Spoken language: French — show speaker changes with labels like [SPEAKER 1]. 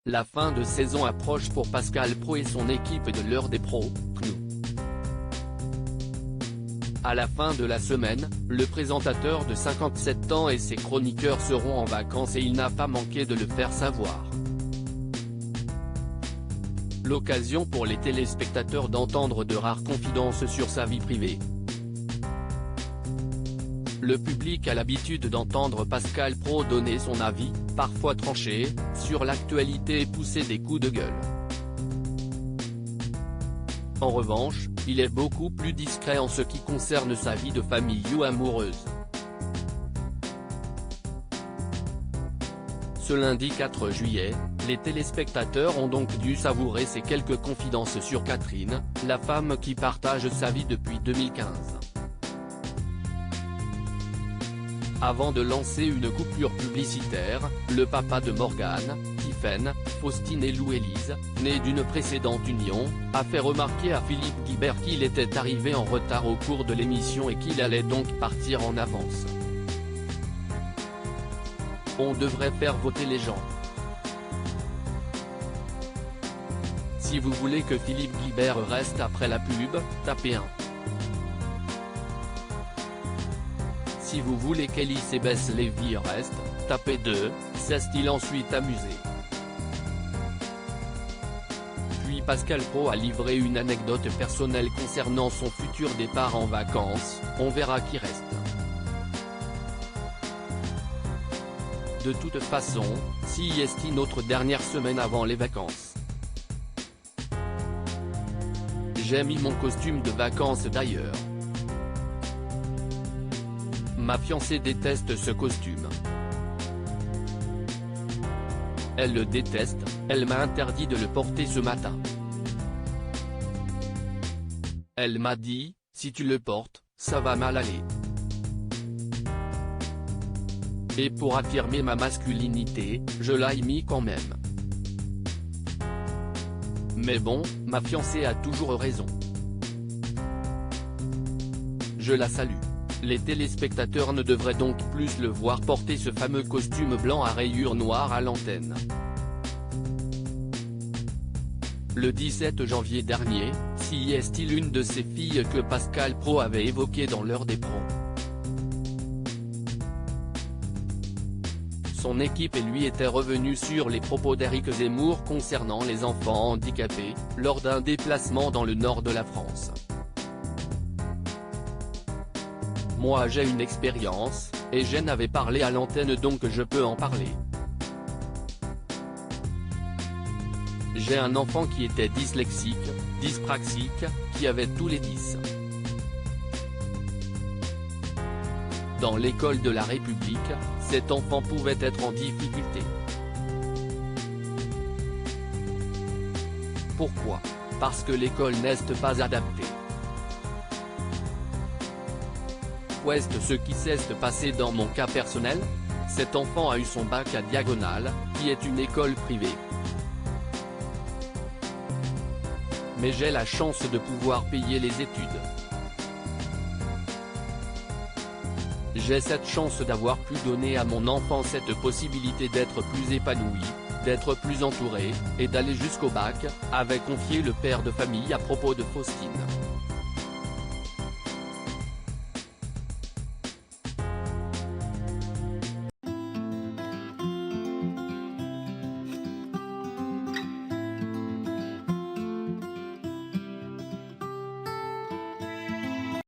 [SPEAKER 1] La fin de saison approche pour Pascal Praud et son équipe de l'heure des pros, CNOO. À la fin de la semaine, le présentateur de 57 ans et ses chroniqueurs seront en vacances et il n'a pas manqué de le faire savoir. L'occasion pour les téléspectateurs d'entendre de rares confidences sur sa vie privée. Le public a l'habitude d'entendre Pascal Praud donner son avis, parfois tranché, sur l'actualité et pousser des coups de gueule. En revanche, il est beaucoup plus discret en ce qui concerne sa vie de famille ou amoureuse. Ce lundi 4 juillet, les téléspectateurs ont donc dû savourer ces quelques confidences sur Catherine, la femme qui partage sa vie depuis 2015. Avant de lancer une coupure publicitaire, le papa de Morgane, Tiphaine, Faustine et Louélise, né d'une précédente union, a fait remarquer à Philippe Guibert qu'il était arrivé en retard au cours de l'émission et qu'il allait donc partir en avance. On devrait faire voter les gens. Si vous voulez que Philippe Guibert reste après la pub, tapez 1. Si vous voulez qu'Elie Sébès-Lévy reste, tapez 2, s'est-il ensuite amusé. Puis Pascal Praud a livré une anecdote personnelle concernant son futur départ en vacances, on verra qui reste. De toute façon, si est notre dernière semaine avant les vacances. J'ai mis mon costume de vacances d'ailleurs. Ma fiancée déteste ce costume. Elle le déteste, elle m'a interdit de le porter ce matin. Elle m'a dit, si tu le portes, ça va mal aller. Et pour affirmer ma masculinité, je l'ai mis quand même. Mais bon, ma fiancée a toujours raison. Je la salue. Les téléspectateurs ne devraient donc plus le voir porter ce fameux costume blanc à rayures noires à l'antenne. Le 17 janvier dernier, si est-il une de ces filles que Pascal Praud avait évoquées dans l'heure des pros. Son équipe et lui étaient revenus sur les propos d'Éric Zemmour concernant les enfants handicapés, lors d'un déplacement dans le nord de la France. Moi j'ai une expérience, et j'en avais parlé à l'antenne donc je peux en parler. J'ai un enfant qui était dyslexique, dyspraxique, qui avait tous les 10. Dans l'école de la République, cet enfant pouvait être en difficulté. Pourquoi? Parce que l'école n'est pas adaptée. Ouest ce qui s'est passé dans mon cas personnel? Cet enfant a eu son bac à Diagonale, qui est une école privée. Mais j'ai la chance de pouvoir payer les études. J'ai cette chance d'avoir pu donner à mon enfant cette possibilité d'être plus épanoui, d'être plus entouré, et d'aller jusqu'au bac, avait confié le père de famille à propos de Faustine.